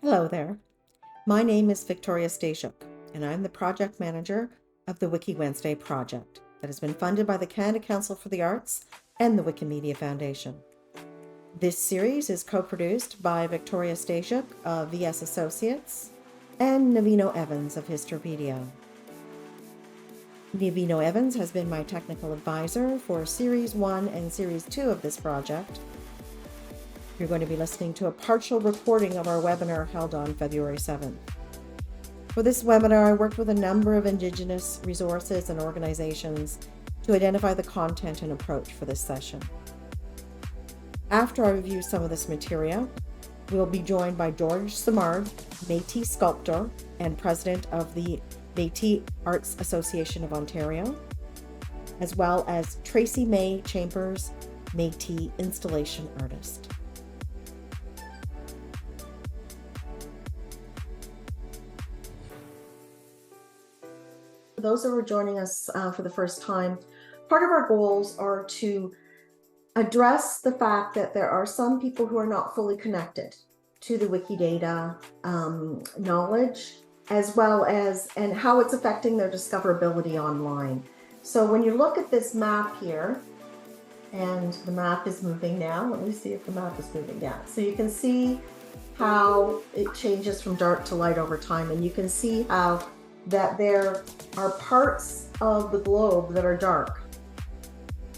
Hello there. My name is Victoria Stasiuk, and I'm the project manager of the Wiki Wednesday project that has been funded by the Canada Council for the Arts and the Wikimedia Foundation. This series is co-produced by Victoria Stasiuk of VS Associates and Navino Evans of Historpedia. Navino Evans has been my technical advisor for Series 1 and Series 2 of this project. You're going to be listening to a partial recording of our webinar held on February 7th. For this webinar, I worked with a number of Indigenous resources and organizations to identify the content and approach for this session. After I review some of this material, we'll be joined by George Simard, Métis sculptor and president of the Métis Arts Association of Ontario, as well as Tracey-Mae Chambers, Métis installation artist. For those that are joining us for the first time, part of our goals are to address the fact that there are some people who are not fully connected to the Wikidata knowledge, as well as and how it's affecting their discoverability online. So when you look at this map here, and the map is moving now. Let me see if the map is moving. Yeah, so you can see how it changes from dark to light over time, and you can see how that there are parts of the globe that are dark.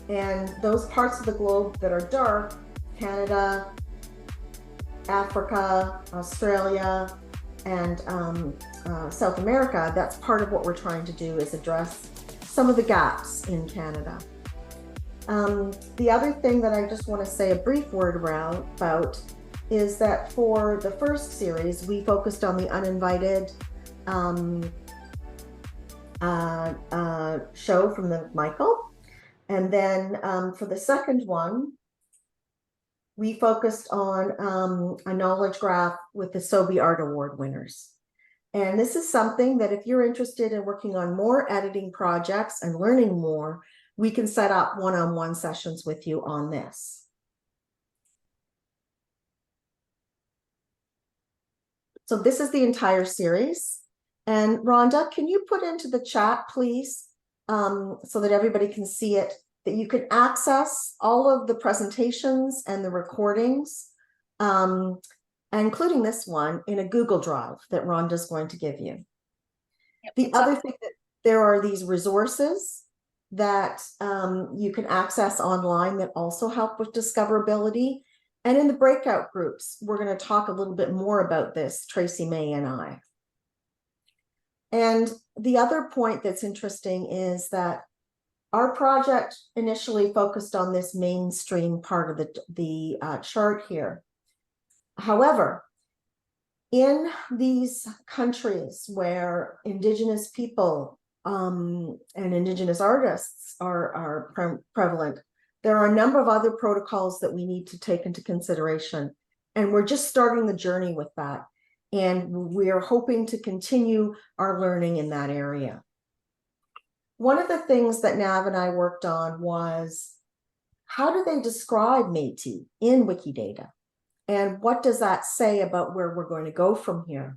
And those parts of the globe that are dark, Canada, Africa, Australia, and South America, that's part of what we're trying to do, is address some of the gaps in Canada. The other thing that I just want to say a brief word about is that for the first series, we focused on the uninvited show from the Michael. And then for the second one, we focused on a knowledge graph with the Sobey Art Award winners. And this is something that if you're interested in working on more editing projects and learning more, we can set up one-on-one sessions with you on this. So this is the entire series. And Rhonda, can you put into the chat, please, so that everybody can see it, that you can access all of the presentations and the recordings, including this one, in a Google Drive that Rhonda's going to give you. Yep. The other thing, that there are these resources that you can access online that also help with discoverability. And in the breakout groups, we're going to talk a little bit more about this, Tracey-Mae and I. And the other point that's interesting is that our project initially focused on this mainstream part of the chart here. However, in these countries where Indigenous people and Indigenous artists are prevalent, there are a number of other protocols that we need to take into consideration. And we're just starting the journey with that. And we are hoping to continue our learning in that area. One of the things that Nav and I worked on was, how do they describe Métis in Wikidata? And what does that say about where we're going to go from here?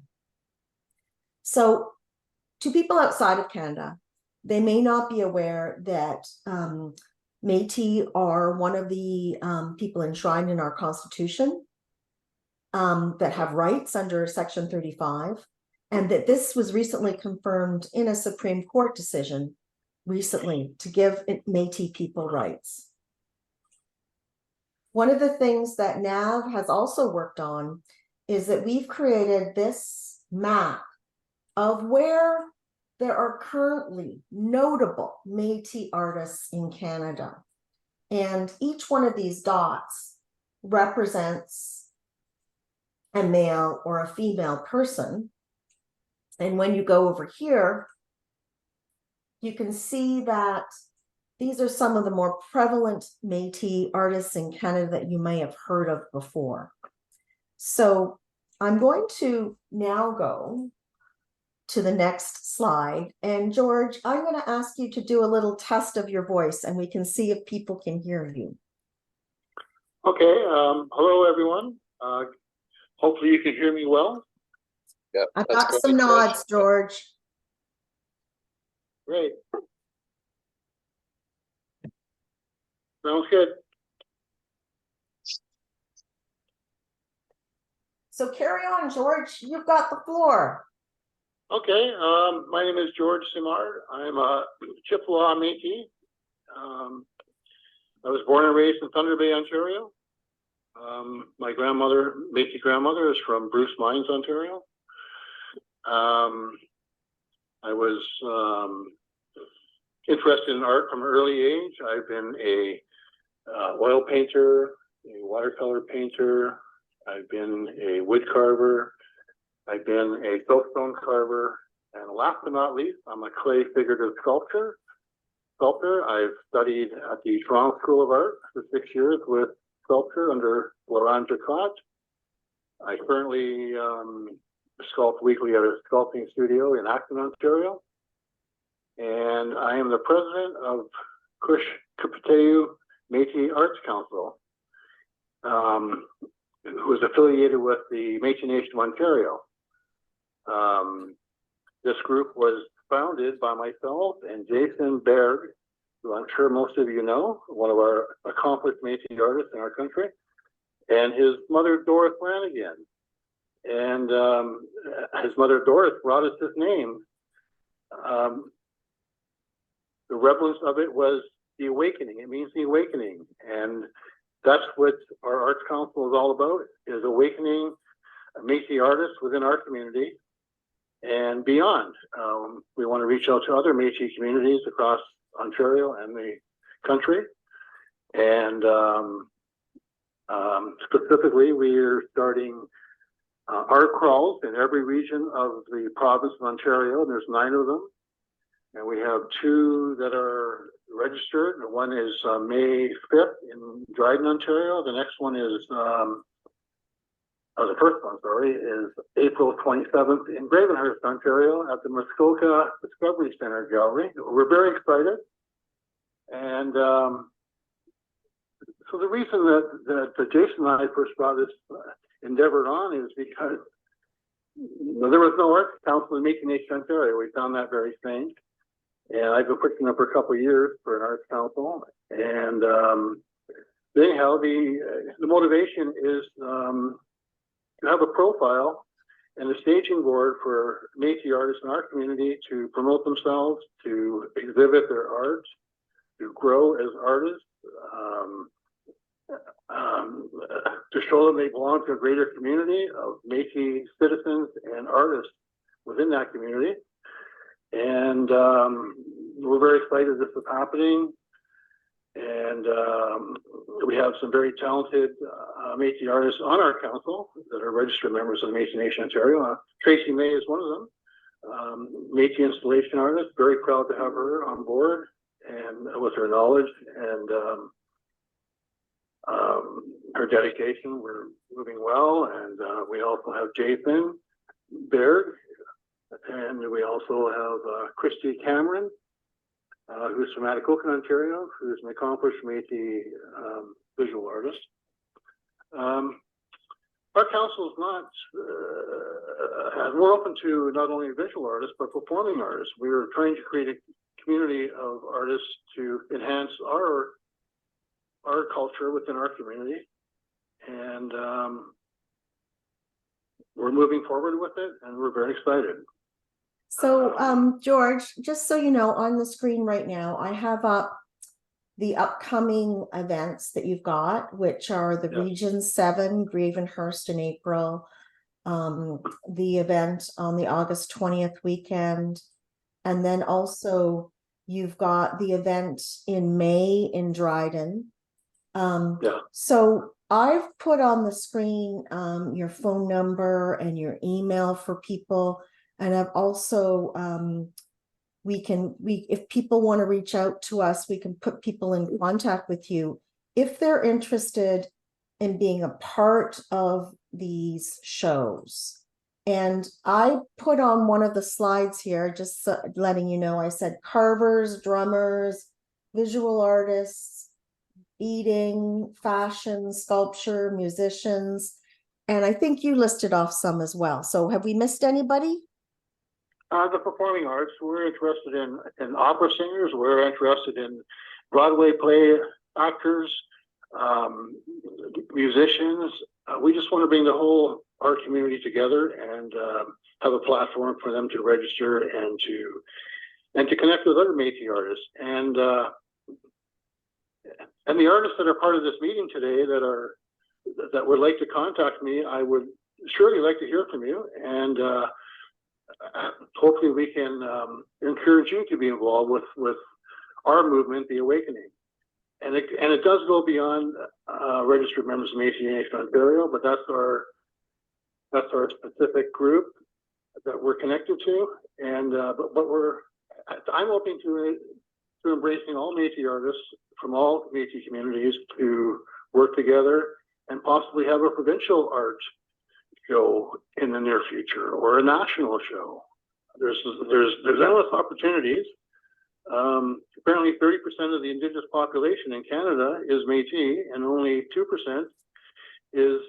So to people outside of Canada, they may not be aware that Métis are one of the people enshrined in our Constitution that have rights under Section 35, and that this was recently confirmed in a Supreme Court decision recently to give Métis people rights. One of the things that Nav has also worked on is that we've created this map of where there are currently notable Métis artists in Canada. And each one of these dots represents a male or a female person. And when you go over here, you can see that these are some of the more prevalent Métis artists in Canada that you may have heard of before. So I'm going to now go to the next slide. And George, I'm going to ask you to do a little test of your voice, and we can see if people can hear you. Okay. Hello, everyone. Hopefully you can hear me well. Yeah, I that's got great, some Trish. nods, George. Great. Sounds good. So carry on, George. You've got the floor. Okay, my name is George Simard. I'm a Chippewa Métis. I was born and raised in Thunder Bay, Ontario. My grandmother, Métis grandmother, is from Bruce Mines, Ontario. I was interested in art from an early age. I've been a oil painter, a watercolor painter. I've been a wood carver. I've been a soapstone carver, and last but not least, I'm a clay figurative sculptor. I've studied at the Toronto School of Art for 6 years with sculpture under Laurent Jacquot. I currently sculpt weekly at a sculpting studio in Acton, Ontario. And I am the president of Kooshkopayiw Métis Arts Council, who is affiliated with the Métis Nation of Ontario. This group was founded by myself and Jason Berg, who I'm sure most of you know, one of our accomplished Métis artists in our country, and his mother, Doris Flanagan. And his mother, Doris, brought us his name. The relevance of it was the awakening. It means the awakening. And that's what our Arts Council is all about, is awakening Métis artists within our community and beyond. We want to reach out to other Métis communities across Ontario and the country. And specifically, we are starting art crawls in every region of the province of Ontario. There's 9 of them. And we have 2 that are registered. One is May 5th in Dryden, Ontario. The next one is, the first one, sorry, is April 27th in Gravenhurst, Ontario at the Muskoka Discovery Center Gallery. We're very excited. And so the reason that Jason and I first brought this endeavor on is because there was no Arts Council in Métis Nation, Ontario. We found that very strange. And I've been pushing them for a couple of years for an Arts Council. And anyhow, the motivation is to have a profile and a staging board for Métis artists in our community to promote themselves, to exhibit their art, to grow as artists, to show them they belong to a greater community of Métis citizens and artists within that community. And we're very excited this is happening. And we have some very talented Métis artists on our council that are registered members of the Métis Nation Ontario. Tracey-Mae is one of them. Métis installation artist, very proud to have her on board and with her knowledge and her dedication. We're moving well. And we also have Jason Baird, and we also have Christy Cameron, who's from Atikokan, Ontario, who's an accomplished Métis visual artist. Our council is not, we're open to not only visual artists, but performing artists. We are trying to create a community of artists to enhance our culture within our community. And we're moving forward with it, and we're very excited. So, George, just so you know, on the screen right now, I have up the upcoming events that you've got, which are the Region 7, Gravenhurst in April, the event on the August 20th weekend, and then also you've got the event in May in Dryden. So I've put on the screen your phone number and your email for people. And I've also, if people want to reach out to us, we can put people in contact with you if they're interested in being a part of these shows. And I put on one of the slides here, just letting you know, I said carvers, drummers, visual artists, beading, fashion, sculpture, musicians. And I think you listed off some as well. So have we missed anybody? The performing arts, we're interested in opera singers, we're interested in Broadway play actors, musicians. We just want to bring the whole art community together and have a platform for them to register and to connect with other Métis artists. And the artists that are part of this meeting today that would like to contact me, I would surely like to hear from you. And hopefully we can encourage you to be involved with our movement, the Awakening. And it does go beyond registered members of Métis Nation Ontario, but that's our specific group that we're connected to. And I'm open to embracing all Métis artists from all Métis communities to work together and possibly have a provincial art show in the near future or a national show. There's endless opportunities. Apparently 30% of the Indigenous population in Canada is Métis, and only 2% is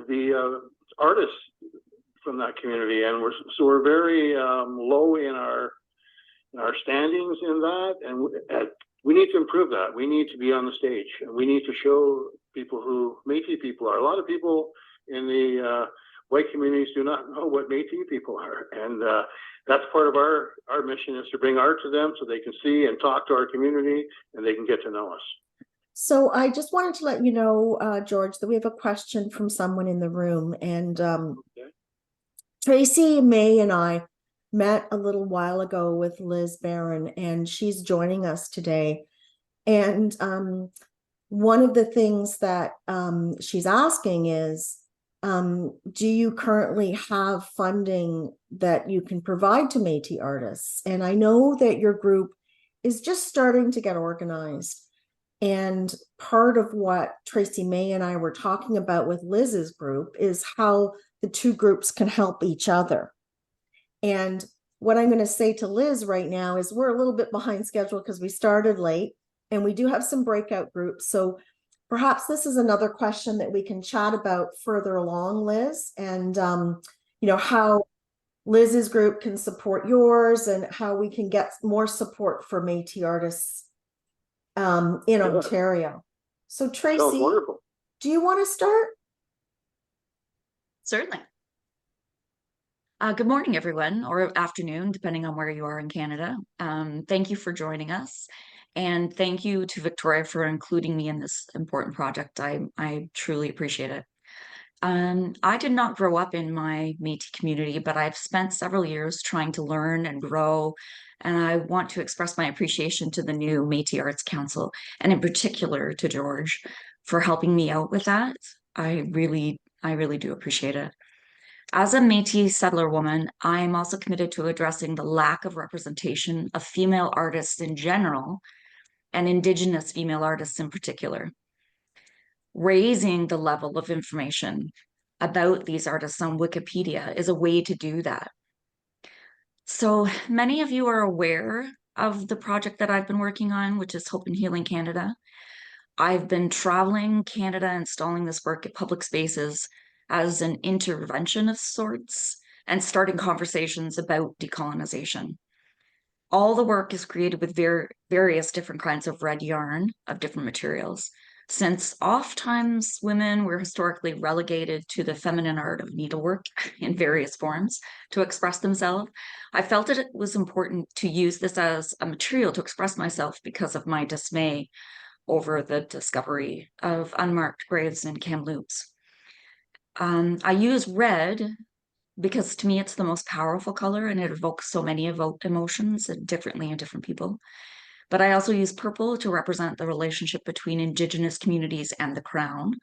the artists from that community. And we're very low in our standings in that, and we need to improve that. We need to be on the stage, and we need to show people who Métis people are. A lot of people in the white communities do not know what Métis people are, and that's part of our mission, is to bring art to them so they can see and talk to our community and they can get to know us. So I just wanted to let you know, George, that we have a question from someone in the room, and Okay. Tracey-Mae and I met a little while ago with Liz Barron, and she's joining us today. And one of the things that she's asking is, do you currently have funding that you can provide to Métis artists? And I know that your group is just starting to get organized. And part of what Tracey-Mae and I were talking about with Liz's group is how the two groups can help each other. And what I'm going to say to Liz right now is we're a little bit behind schedule because we started late, and we do have some breakout groups. So perhaps this is another question that we can chat about further along, Liz, and how Liz's group can support yours and how we can get more support for Métis artists in Ontario. So Tracy, do you want to start? Certainly. Good morning, everyone, or afternoon, depending on where you are in Canada. Thank you for joining us. And thank you to Victoria for including me in this important project. I truly appreciate it. I did not grow up in my Métis community, but I've spent several years trying to learn and grow. And I want to express my appreciation to the new Métis Arts Council, and in particular to George, for helping me out with that. I really do appreciate it. As a Métis settler woman, I am also committed to addressing the lack of representation of female artists in general, and Indigenous female artists in particular. Raising the level of information about these artists on Wikipedia is a way to do that. So many of you are aware of the project that I've been working on, which is Hope and Healing Canada. I've been traveling Canada, installing this work at public spaces as an intervention of sorts, and starting conversations about decolonization. All the work is created with various different kinds of red yarn of different materials, since oftentimes women were historically relegated to the feminine art of needlework in various forms to express themselves. I felt that it was important to use this as a material to express myself because of my dismay over the discovery of unmarked graves in Kamloops. I use red because to me it's the most powerful color, and it evokes so many emotions differently in different people. But I also use purple to represent the relationship between Indigenous communities and the Crown,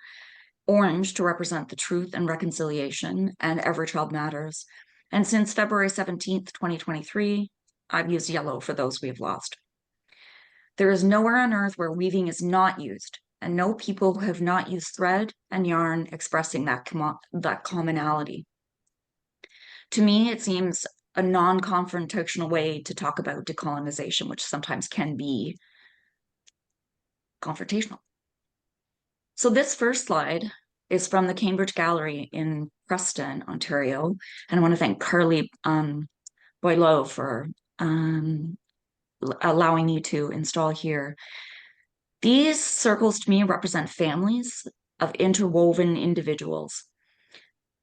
orange to represent the truth and reconciliation, and Every Child Matters. And since February 17th, 2023, I've used yellow for those we've lost. There is nowhere on earth where weaving is not used, and no people who have not used thread and yarn expressing that commonality. To me, it seems a non-confrontational way to talk about decolonization, which sometimes can be confrontational. So this first slide is from the Cambridge Gallery in Preston, Ontario. And I want to thank Carly Boileau for allowing me to install here. These circles to me represent families of interwoven individuals.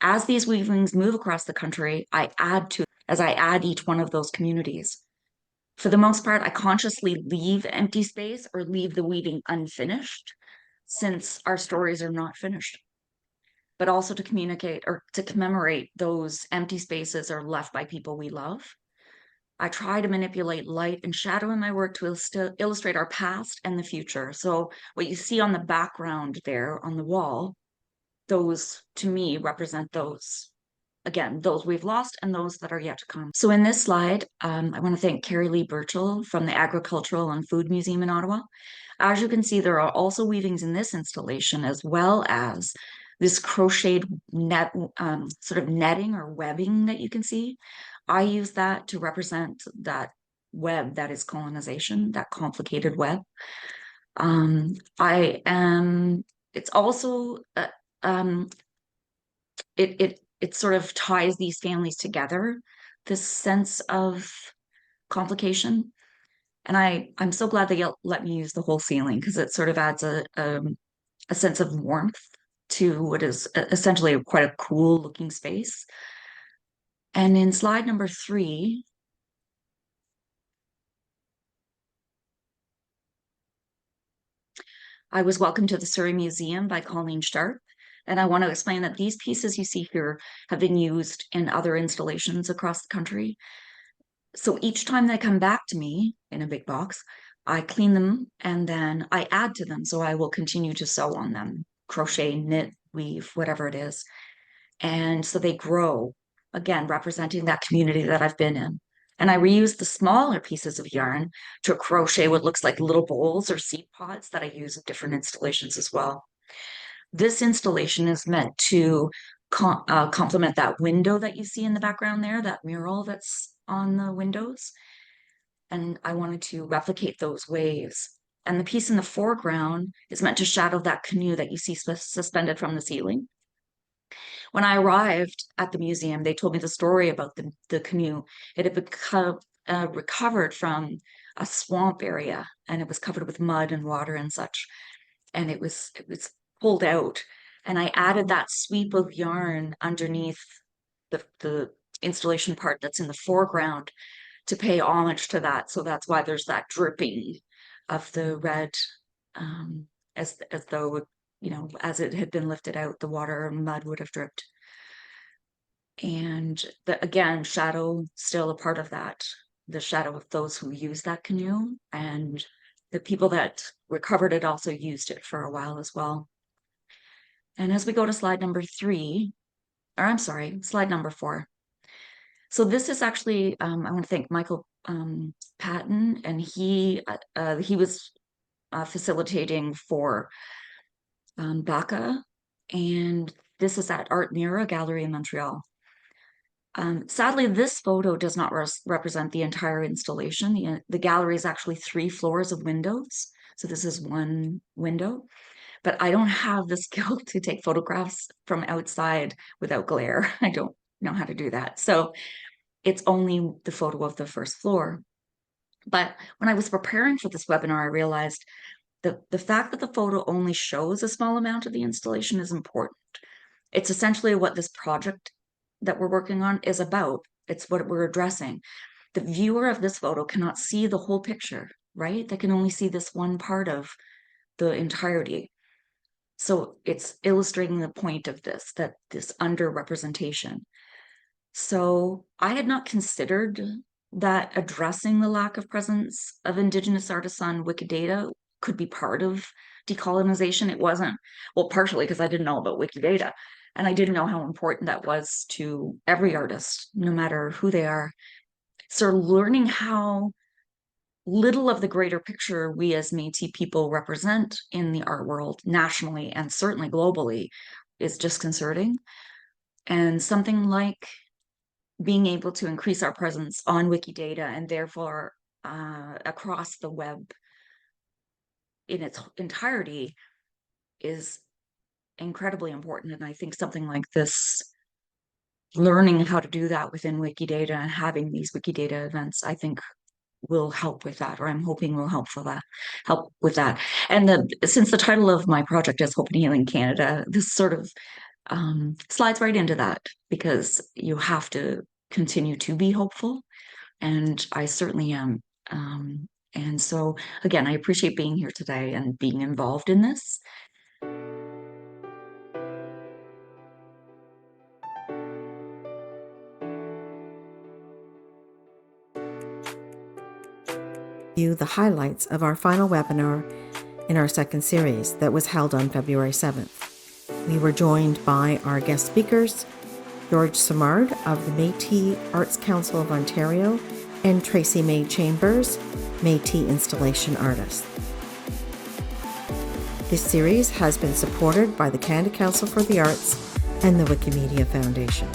As these weavings move across the country, as I add each one of those communities. For the most part, I consciously leave empty space or leave the weaving unfinished, since our stories are not finished, but also to communicate or to commemorate those empty spaces are left by people we love. I try to manipulate light and shadow in my work to illustrate our past and the future. So what you see on the background there on the wall, those to me represent those, again, those we've lost and those that are yet to come. So in this slide, I want to thank Carrie Lee Burchell from the Agricultural and Food Museum in Ottawa. As you can see, there are also weavings in this installation, as well as this crocheted net, sort of netting or webbing that you can see. I use that to represent that web that is colonization, that complicated web. It's also, it sort of ties these families together, this sense of complication. And I'm so glad that you let me use the whole ceiling, because it sort of adds a sense of warmth to what is essentially quite a cool looking space. And in slide number 3, I was welcomed to the Surrey Museum by Colleen Sharp. And I want to explain that these pieces you see here have been used in other installations across the country. So each time they come back to me in a big box, I clean them and then I add to them. So I will continue to sew on them, crochet, knit, weave, whatever it is. And so they grow, again, representing that community that I've been in. And I reuse the smaller pieces of yarn to crochet what looks like little bowls or seed pods that I use in different installations as well. This installation is meant to complement that window that you see in the background there, that mural that's on the windows. And I wanted to replicate those waves. And the piece in the foreground is meant to shadow that canoe that you see suspended from the ceiling. When I arrived at the museum, they told me the story about the canoe. It had become recovered from a swamp area, and it was covered with mud and water and such. And it was pulled out, and I added that sweep of yarn underneath the installation part that's in the foreground to pay homage to that. So that's why there's that dripping of the red, as though, you know, as it had been lifted out, the water and mud would have dripped. And again, shadow still a part of that, the shadow of those who use that canoe, and the people that recovered it also used it for a while as well. And as we go to slide number 3, or I'm sorry, slide number 4. So this is actually, I want to thank Michael Patton, and he was facilitating for BACA, and this is at Art Mira Gallery in Montreal. Sadly, this photo does not represent the entire installation. The gallery is actually 3 floors of windows. So this is one window, but I don't have the skill to take photographs from outside without glare. I don't know how to do that. So it's only the photo of the first floor. But when I was preparing for this webinar, I realized that the fact that the photo only shows a small amount of the installation is important. It's essentially what this project that we're working on is about. It's what we're addressing. The viewer of this photo cannot see the whole picture, right? They can only see this one part of the entirety. So it's illustrating the point of this, that this underrepresentation. So I had not considered that addressing the lack of presence of Indigenous artists on Wikidata could be part of decolonization. It wasn't, well, partially because I didn't know about Wikidata, and I didn't know how important that was to every artist, no matter who they are. So learning how little of the greater picture we as Métis people represent in the art world nationally and certainly globally is disconcerting. And something like being able to increase our presence on Wikidata and therefore across the web in its entirety is incredibly important. And I think something like this, learning how to do that within Wikidata and having these Wikidata events, I think will help with that, or I'm hoping will help with that. And since the title of my project is Hope and Healing Canada, this sort of slides right into that, because you have to continue to be hopeful, and I certainly am. And so again, I appreciate being here today and being involved in this. View the highlights of our final webinar in our second series that was held on February 7th. We were joined by our guest speakers, George Simard of the Métis Arts Council of Ontario and Tracey-Mae Chambers, Métis installation artist. This series has been supported by the Canada Council for the Arts and the Wikimedia Foundation.